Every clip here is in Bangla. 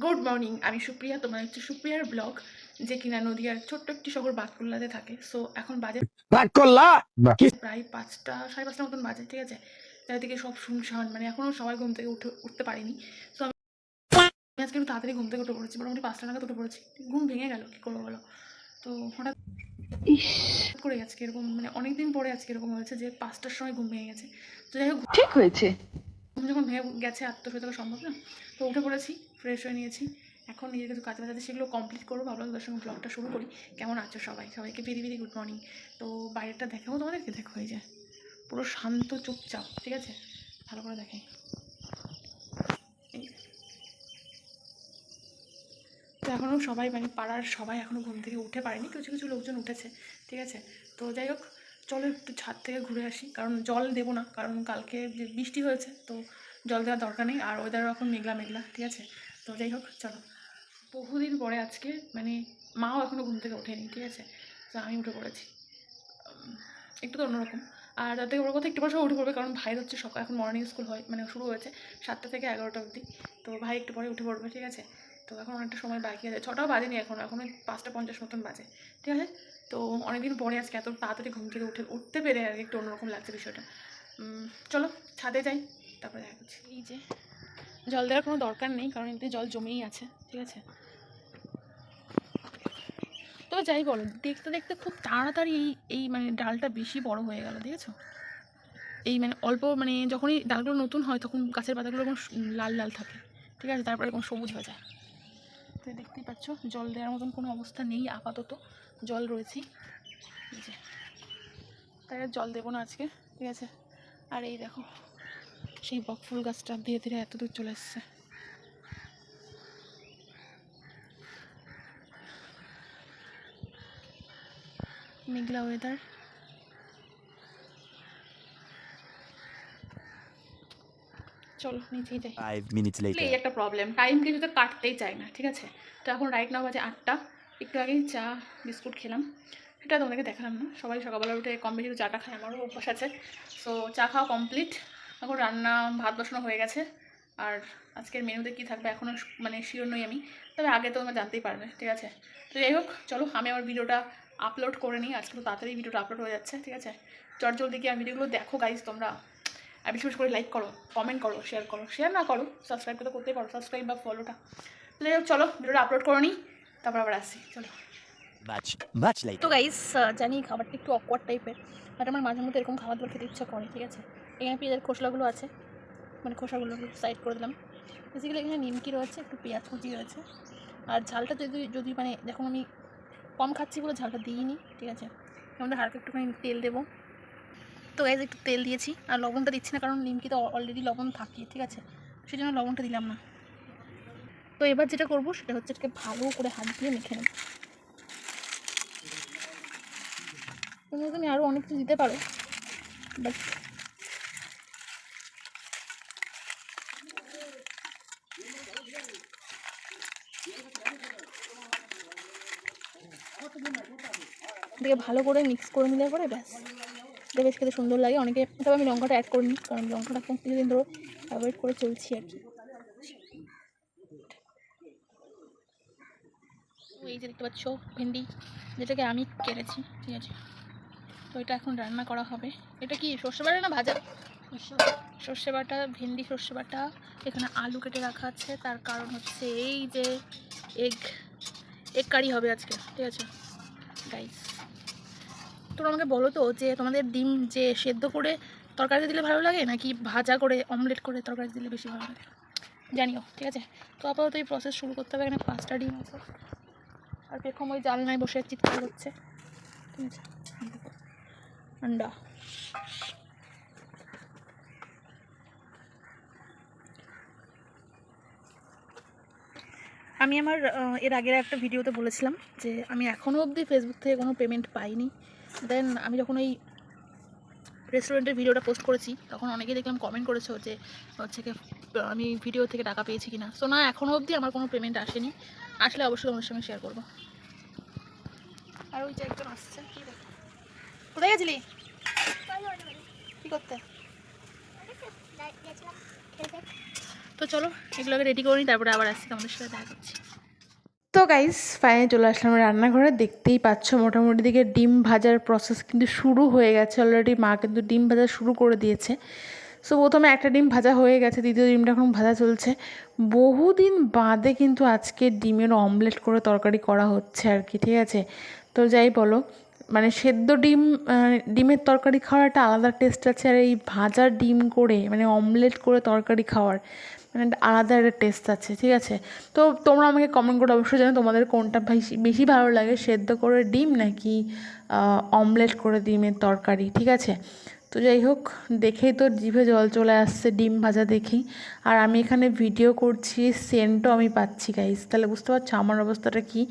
Good morning. আমি সুপ্রিয়া, তোমার হচ্ছে সুপ্রিয়ার ব্লগ, যে কিনা নদিয়ার ছোট্ট একটি শহর বাতকুল্লাতে থাকে। সো এখন বাজে প্রায় 5টা 5:30 মতন বাজে, ঠিক আছে। চারিদিকে সব শুনশান, মানে এখনও সবাই ঘুম থেকে উঠতে পারিনি। সো আমি আজকে একটু তাড়াতাড়ি ঘুম থেকে উঠে পড়েছি, মোটামুটি 5টা নাগাদ উঠে পড়েছি। ঘুম ভেঙে গেল, কী করবো বলো। তো হঠাৎ করে আজকে এরকম, মানে অনেকদিন পরে আজকে এরকম হয়েছে যে 5টার সময় ঘুম ভেঙে গেছে। তো যাই হোক, ঠিক হয়েছে। ঘুম যখন ভেঙে গেছে আর তো শুয়ে থাকা সম্ভব না। তো উঠে পড়েছি, ফ্রেশ হয়ে নিয়েছি। এখন নিজের কিছু কাজ আছে, সেগুলো কমপ্লিট করবো। ভাবলাম তোদের সঙ্গে ব্লগটা শুরু করি। কেমন আছো সবাইকে ভেরি ভেরি গুড মর্নিং। তো বাইরেটা দেখাবো তোমাদেরকে, দেখো হয়ে যায় পুরো শান্ত চুপচাপ, ঠিক আছে। ভালো করে দেখাই। তো এখনও সবাই, মানে পাড়ার সবাই এখনও ঘুম থেকে উঠে পারেনি, কিছু কিছু লোকজন উঠেছে, ঠিক আছে। তো যাই হোক, চলো একটু ছাদ থেকে ঘুরে আসি, কারণ জল দেবো না, কারণ কালকে যে বৃষ্টি হয়েছে তো জল দেওয়ার দরকার নেই, আর ওয়েদারও এখন মেঘলা মেঘলা, ঠিক আছে। তো যাই হোক চলো, বহুদিন পরে আজকে, মানে মাও এখনও ঘুম থেকে ওঠেনি, ঠিক আছে। তো আমি উঠে পড়েছি, একটু তো অন্যরকম। আর তার থেকে বড় কথা, একটু পর সব উঠে পড়বে, কারণ ভাইয়ের হচ্ছে সকাল এখন মর্নিং স্কুল হয়, মানে শুরু হয়েছে 7টা থেকে 11টা অবধি। তো ভাই একটু পরে উঠে পড়বে, ঠিক আছে। তো এখন অনেকটা সময় বাকি আছে, 6টাও বাজেনি এখন 5টা 50 মতন বাজে, ঠিক আছে। তো অনেকদিন পরে আজকে এত তাড়াতাড়ি ঘুম থেকে উঠতে পেরে আর একটু অন্যরকম লাগছে বিষয়টা। চলো ছাদে যাই, তারপরে দেখা করছি। এই যে জল দেওয়ার কোনো দরকার নেই, কারণ এমনি জল জমেই আছে, ঠিক আছে। তো যাই বলো, দেখতে দেখতে খুব তাড়াতাড়ি এই মানে ডালটা বেশি বড় হয়ে গেল, দেখেছো। এই মানে অল্প, মানে যখনই ডালগুলো নতুন হয় তখন গাছের পাতাগুলো এরকম লাল লাল থাকে, ঠিক আছে, তারপরে এরকম সবুজ হয়ে যায়। তো দেখতেই পাচ্ছ, জল দেওয়ার মতন কোনো অবস্থা নেই আপাতত, জল রয়েছি, এই যে। তাই আর জল দেবো না আজকে, ঠিক আছে। আর এই দেখো, সেই বকফুল গাছটা ধীরে ধীরে এত দূর চলে এসছে। মেঘলা ওয়েদার। চলো নিচেই যাই। 5 minutes later. এই একটা প্রবলেম, টাইম কিছুতে কাটতেই চায় না, ঠিক আছে। তো এখন রাইট নাও বাজে 8টা। একটু আগেই চা বিস্কুট খেলাম, সেটা তোমাদেরকে দেখালাম না। সবাই সকালবেলা উঠে কম বেশি চাটা খায়, আমারও অভ্যাস আছে। সো চা খাওয়া কমপ্লিট, এখন রান্না ভাত বসানো হয়ে গেছে। আর আজকের মেনুতে কী থাকবে এখনও মানে শিওর নই আমি, তবে আগে তো তোমরা জানতেই পারবে, ঠিক আছে। তো যাই হোক চলো, আমি আমার ভিডিওটা আপলোড করে নিই। আজকে তো তাড়াতাড়ি ভিডিওটা আপলোড হয়ে যাচ্ছে, ঠিক আছে। জলদি গিয়ে ভিডিওগুলো দেখো গাইজ তোমরা, আর বিশেষ করে লাইক করো, কমেন্ট করো, শেয়ার না করো, সাবস্ক্রাইব তো করতেই পারো, সাবস্ক্রাইব বা ফলোটা। তো যাই হোক চলো, ভিডিওটা আপলোড করে নিই, তারপর আবার আসছি, চলো। Much তো later. গাইস, জানি খাবারটা একটু অকওয়ার্ড টাইপের, বাট আমার মাঝে মধ্যে এরকম খাবার দাবার খেতে ইচ্ছা করে, ঠিক আছে। এখানে পেঁয়াজের খোসলাগুলো আছে, মানে খোসাগুলো সাইড করে দিলাম। বেসিক্যালি এখানে নিমকি রয়েছে, একটু পেঁয়াজ কুচি রয়েছে। আর ঝালটা যদি মানে দেখুন, আমি কম খাচ্ছি বলে ঝালটা দিইনি, ঠিক আছে। আমাদের হালকা একটুখানি তেল দেবো। তো গাইজ একটু তেল দিয়েছি, আর লবণটা দিচ্ছি না, কারণ নিমকিতে অলরেডি লবণ থাকে, ঠিক আছে। সেই জন্য লবণটা দিলাম না। তো এবার যেটা করবো সেটা হচ্ছে এটাকে ভালো করে হাত দিয়ে মেখে নেব। তুমি আরও অনেক কিছু দিতে পারো, বাট এটাকে ভালো করে মিক্স করে নিলে পরে ব্যাস, এটা বেশ খেতে সুন্দর লাগে অনেকে। তবে আমি লঙ্কাটা অ্যাড করিনি, কারণ লঙ্কাটা এখন কিছুদিন ধরে অ্যাভয়েড করে চলছি আর কি। এই যে দেখতে পাচ্ছ ভেন্ডি, যেটাকে আমি কেটেছি, ঠিক আছে। তো এটা এখন রান্না করা হবে। এটা কি সর্ষে বাটা না ভাজা? সর্ষে বাটা, ভেন্ডি সর্ষে বাটা। এখানে আলু কেটে রাখা আছে, তার কারণ হচ্ছে এই যে এগ কারি হবে আজকে, ঠিক আছে গাইস। তোমরা আমাকে বলো তো, যে তোমাদের ডিম যে সেদ্ধ করে তরকারিতে দিলে ভালো লাগে, নাকি ভাজা করে অমলেট করে তরকারি দিলে বেশি ভালো লাগে জানিও, ঠিক আছে। তো আপাতত এই প্রসেস শুরু করতে হবে। এখানে 5টা ডিম আছে, আর পেখম ওই জালনায় বসে চিৎকার করছে, ঠিক আছে। আন্ডা আমি আমার এর আগের একটা ভিডিওতে বলেছিলাম যে আমি এখনও অবধি ফেসবুক থেকে কোনো পেমেন্ট পাইনি। দেন আমি যখন ওই রেস্টুরেন্টের ভিডিওটা পোস্ট করেছি, তখন অনেকেই দেখলাম কমেন্ট করেছো যে হচ্ছে কি আমি ভিডিও থেকে টাকা পেয়েছি কিনা। সো না, এখনও অবধি আমার কোনো পেমেন্ট আসেনি, আসলে অবশ্যই তোমার সঙ্গে শেয়ার করবো। আর ওই যে একজন আসছে, কোথায় গেছিলি, কী করতে? তো চলো এগুলোকে রেডি করে নিই, তারপরে আবার আসছি, আমাদের সাথে দেখা করছি। তো গাইস ফাইনালি চলে আসলাম রান্নাঘরে। দেখতেই পাচ্ছ মোটামুটি দিকে ডিম ভাজার প্রসেস কিন্তু শুরু হয়ে গেছে অলরেডি। মা কিন্তু ডিম ভাজা শুরু করে দিয়েছে। সো প্রথমে একটা ডিম ভাজা হয়ে গেছে, দ্বিতীয় ডিমটা এখন ভাজা চলছে। বহুদিন বাদে কিন্তু আজকে ডিমের অমলেট করে তরকারি করা হচ্ছে আর কি, ঠিক আছে। তো যাই বলো, মানে সেদ্ধ ডিম ডিমের তরকারি খাওয়ার একটা আলাদা টেস্ট আছে, আর এই ভাজা ডিম করে মানে অমলেট করে তরকারি খাওয়ার মানে একটা আলাদা একটা টেস্ট আছে, ঠিক আছে। তো তোমরা আমাকে কমেন্ট করে অবশ্যই জানো তোমাদের কোনটা বেশি ভালো লাগে, সেদ্ধ করে ডিম নাকি অমলেট করে ডিমের তরকারি, ঠিক আছে। তো যাই হোক, দেখেই তো জিভে জল চলে আসছে ডিম ভাজা দেখেই। আর আমি এখানে ভিডিও করছি, সেন্টও আমি পাচ্ছি গাইস, তাহলে বুঝতে পারছো আমার অবস্থাটা কী।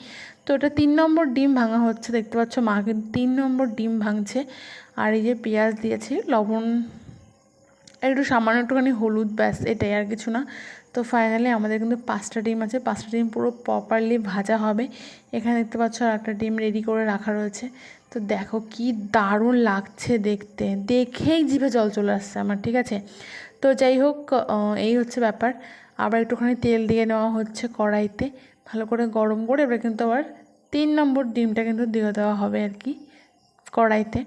তো এটা 3 নম্বর ডিম ভাঙা হচ্ছে, দেখতে পাচ্ছ মা কিন্তু 3 নম্বর ডিম ভাঙছে। আর এই যে পেঁয়াজ দিয়েছে, লবণ, একটু সামান্য একটুখানি হলুদ, ব্যাস এটাই, আর কিছু না। তো ফাইনালি আমাদের কিন্তু 5টা ডিম আছে, 5টা ডিম পুরো প্রপারলি ভাজা হবে। এখানে দেখতে পাচ্ছ আর একটা ডিম রেডি করে রাখা রয়েছে। তো দেখো কি দারুণ লাগছে দেখতে, দেখেই জিভে জল চলে আসছে আমার, ঠিক আছে। তো যাই হোক, এই হচ্ছে ব্যাপার। আবার একটুখানি তেল দিয়ে নেওয়া হচ্ছে কড়াইতে, ভালো করে গরম করে এবার কিন্তু আবার 3 নম্বর ডিমটা কিন্তু দিয়ে দেওয়া হবে আর কি কড়াইতে।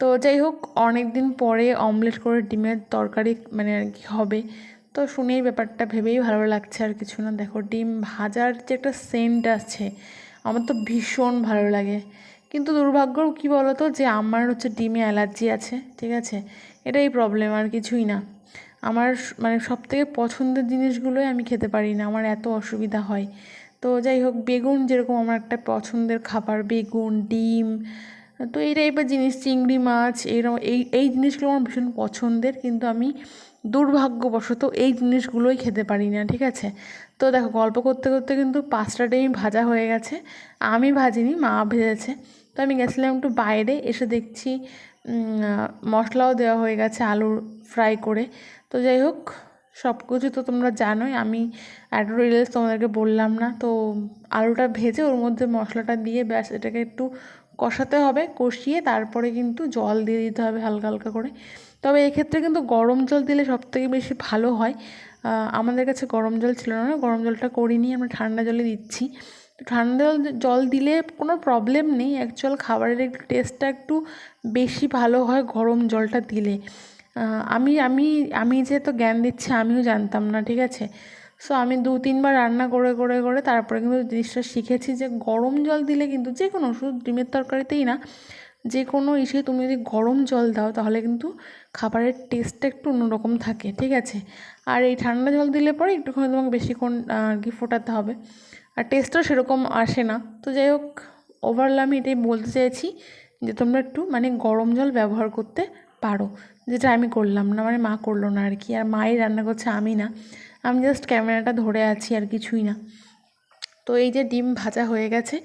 তো যাই হোক, অনেক দিন পরে অমলেট করে ডিমের তরকারি মানে আর কি হবে। তো শুনেই ব্যাপারটা ভেবেই ভালো লাগছে, আর কিছু না। দেখো ডিম ভাজার যে একটা সেন্ট আছে, আমার তো ভীষণ ভালো লাগে। কিন্তু দুর্ভাগ্য কী বলো তো, যে আমার হচ্ছে ডিমে অ্যালার্জি আছে, ঠিক আছে। এটাই প্রবলেম, আর কিছুই না। আমার মানে সবথেকে পছন্দের জিনিসগুলোই আমি খেতে পারি না, আমার এত অসুবিধা হয়। তো যাই হোক, বেগুন যেরকম আমার একটা পছন্দের খাবার, বেগুন, ডিম, তো এই টাইপের জিনিস, চিংড়ি মাছ, এরকম এই জিনিসগুলো আমার ভীষণ পছন্দের, কিন্তু আমি দুর্ভাগ্যবশত এই জিনিসগুলোই খেতে পারি না, ঠিক আছে। তো দেখো গল্প করতে করতে কিন্তু 5টা ডিম ভাজা হয়ে গেছে। আমি ভাজিনি, মা ভেজেছে। তো আমি গেছিলাম একটু বাইরে, এসে দেখছি মশলাও দেওয়া হয়ে গেছে আলু ফ্রাই করে। তো যাই হোক, সব কিছু তো তোমরা জানোই, আমি একটা রিলস তোমাদেরকে বললাম না। তো আলুটা ভেজে ওর মধ্যে মশলাটা দিয়ে ব্যাস এটাকে একটু কষাতে হবে, কষিয়ে তারপরে কিন্তু জল দিয়ে দিতে হবে হালকা হালকা করে। তবে এক্ষেত্রে কিন্তু গরম জল দিলে সবথেকে বেশি ভালো হয়। আমাদের কাছে গরম জল ছিল না, গরম জলটা করিনি, আমরা ঠান্ডা জলে দিচ্ছি। তো ঠান্ডা জল দিলে কোনো প্রবলেম নেই, অ্যাকচুয়াল খাবারের একটু টেস্টটা একটু বেশি ভালো হয় গরম জলটা দিলে। আমি আমি আমি যে তো জ্ঞান দিচ্ছি আমিও জানতাম না, ঠিক আছে। সো আমি 2-3 বার রান্না করে করে করে তারপরে কিন্তু জিনিসটা শিখেছি যে গরম জল দিলে কিন্তু যে কোনো, শুধু ডিমের তরকারিতেই না, যে কোনো ইসে তুমি যদি গরম জল দাও তাহলে কিন্তু খাবারের টেস্টটা একটু অন্যরকম থাকে, ঠিক আছে। আর এই ঠান্ডা জল দিলে পরে একটুখানি তোমাকে বেশিক্ষণ আর কি ফোটাতে হবে, আর টেস্টও সেরকম আসে না। তো যাই হোক, ওভারঅল আমি এটাই বলতে চাইছি যে তোমরা একটু মানে গরম জল ব্যবহার করতে পারো, যেটা আমি করলাম না, মানে মা করলো না আর কি। আর মাই রান্না করছে, আমি না, আমি জাস্ট ক্যামেরাটা ধরে আছি, আর কিছুই না। তো এই যে ডিম ভাজা হয়ে গেছে,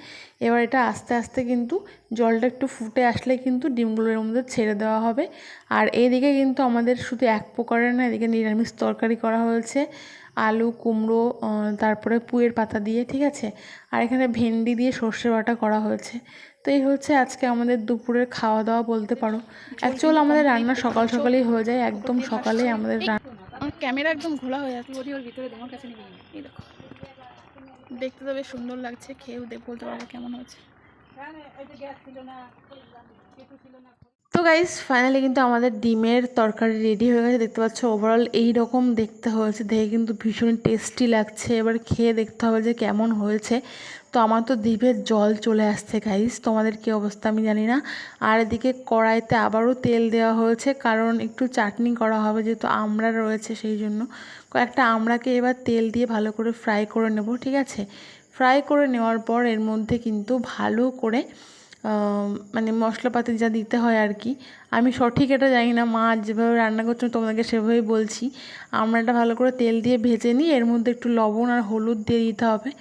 এবার এটা আস্তে আস্তে কিন্তু জলটা একটু ফুটে আসলে কিন্তু ডিমগুলোর মধ্যে ছেড়ে দেওয়া হবে। আর এইদিকে কিন্তু আমাদের শুধু এক প্রকারের না, এদিকে নিরামিষ তরকারি করা হয়েছে, আলু, কুমড়ো, তারপরে পুঁইয়ের পাতা দিয়ে, ঠিক আছে। আর এখানে ভেন্ডি দিয়ে সর্ষে বাটা করা হয়েছে। তো এই হচ্ছে আজকে আমাদের দুপুরের খাওয়া দাওয়া বলতে পারো। অ্যাকচুয়াল আমাদের রান্না সকাল সকালেই হয়ে যায়, একদম সকালে আমাদের আমার ক্যামেরা একদম ঘোলা হয়ে যাচ্ছে, ওর ভিতরে তোমার কাছে নিয়ে এই দেখো, দেখতে তো বেশ সুন্দর লাগছে, খেয়েও বলতে পারবো কেমন হয়েছে। তো গাইস ফাইনালি কিন্তু আমাদের ডিমের তরকারি রেডি হয়ে গেছে, দেখতে পাচ্ছ ওভারঅল এই রকম দেখতে হয়েছে, দেখে কিন্তু ভীষণ টেস্টি লাগছে। এবার খেয়ে দেখতে হবে যে কেমন হয়েছে। তো আমার তো জিভের জল চলে আসছে গাইস, তোমাদের কী অবস্থা আমি জানি না। আর এদিকে কড়াইতে আবারও তেল দেওয়া হয়েছে, কারণ একটু চাটনি করা হবে, যেহেতু আমড়া রয়েছে সেই জন্য। কয়েকটা আমড়াকে এবার তেল দিয়ে ভালো করে ফ্রাই করে নেব, ঠিক আছে। ফ্রাই করে নেওয়ার পর এর মধ্যে কিন্তু ভালো করে মানে মশলাপাতি যা দিতে হয় আর কি, আমি সঠিক এটা জানি না, মা যেভাবে রান্না করছে তোমাদেরকে সেভাবেই বলছি। আমড়াটা ভালো করে তেল দিয়ে ভেজে নিয়ে এর মধ্যে একটু লবণ আর হলুদ দিয়ে দিতে হবে,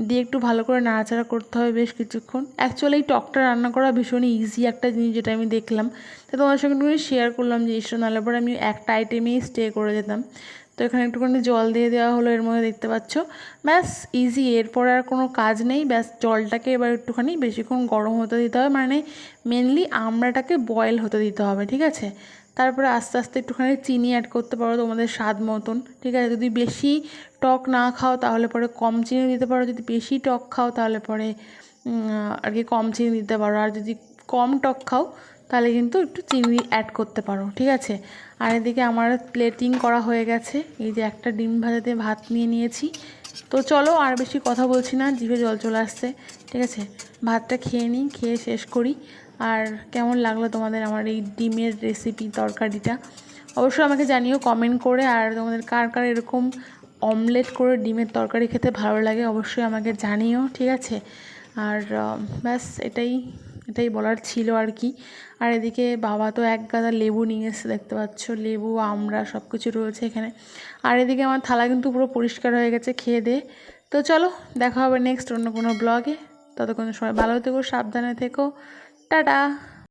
দিয়ে একটু ভালো করে নাড়াচাড়া করতে হবে বেশ কিছুক্ষণ। অ্যাকচুয়ালি এই টকটা রান্না করা ভীষণই ইজি একটা জিনিস, যেটা আমি দেখলাম, তো তোমার সঙ্গে একটুখানি শেয়ার করলাম যে ইস্ট, নাহলে পরে আমি একটা আইটেমেই স্টে করে যেতাম। তো এখানে একটুখানি জল দিয়ে দেওয়া হলো এর মধ্যে, দেখতে পাচ্ছ, ব্যাস ইজি, এরপর আর কোনো কাজ নেই। ব্যাস জলটাকে এবার একটুখানি বেশিক্ষণ গরম হতে দিতে হবে, মানে মেনলি আমড়াটাকে বয়েল হতে দিতে হবে, ঠিক আছে। তারপরে আস্তে আস্তে একটুখানি চিনি অ্যাড করতে পারো তোমাদের স্বাদ মতন, ঠিক আছে। যদি বেশি টক না খাও তাহলে পরে কম চিনি দিতে পারো, যদি বেশি টক খাও তাহলে পরে আর কি কম চিনি দিতে পারো, আর যদি কম টক খাও তাহলে কিন্তু একটু চিনি অ্যাড করতে পারো, ঠিক আছে। আর এদিকে আমার প্লেটিং করা হয়ে গেছে, এই যে একটা ডিম ভাজাতে ভাত নিয়ে নিয়েছি। তো চলো আর বেশি কথা বলছি না, জিভে জল চলে আসছে, ঠিক আছে। ভাতটা খেয়ে নিই, খেয়ে শেষ করি। আর কেমন লাগলো তোমাদের আমার এই ডিমের রেসিপি তরকারিটা অবশ্যই আমাকে জানিও কমেন্ট করে। আর তোমাদের কার কার এরকম অমলেট করে ডিমের তরকারি খেতে ভালো লাগে অবশ্যই আমাকে জানিও, ঠিক আছে। আর ব্যাস এটাই বলার ছিল আর কি। আর এদিকে বাবা তো এক গাদা লেবু নিয়ে এসে, দেখতে পাচ্ছ লেবু আমরা সব কিছু রয়েছে এখানে। আর এদিকে আমার থালা কিন্তু পুরো পরিষ্কার হয়ে গেছে খেয়ে দিয়ে। তো চলো দেখা হবে নেক্সট অন্য কোনো ব্লগে, ততক্ষণ সবাই ভালো থেকো, সাবধানে থেকো, টাটা।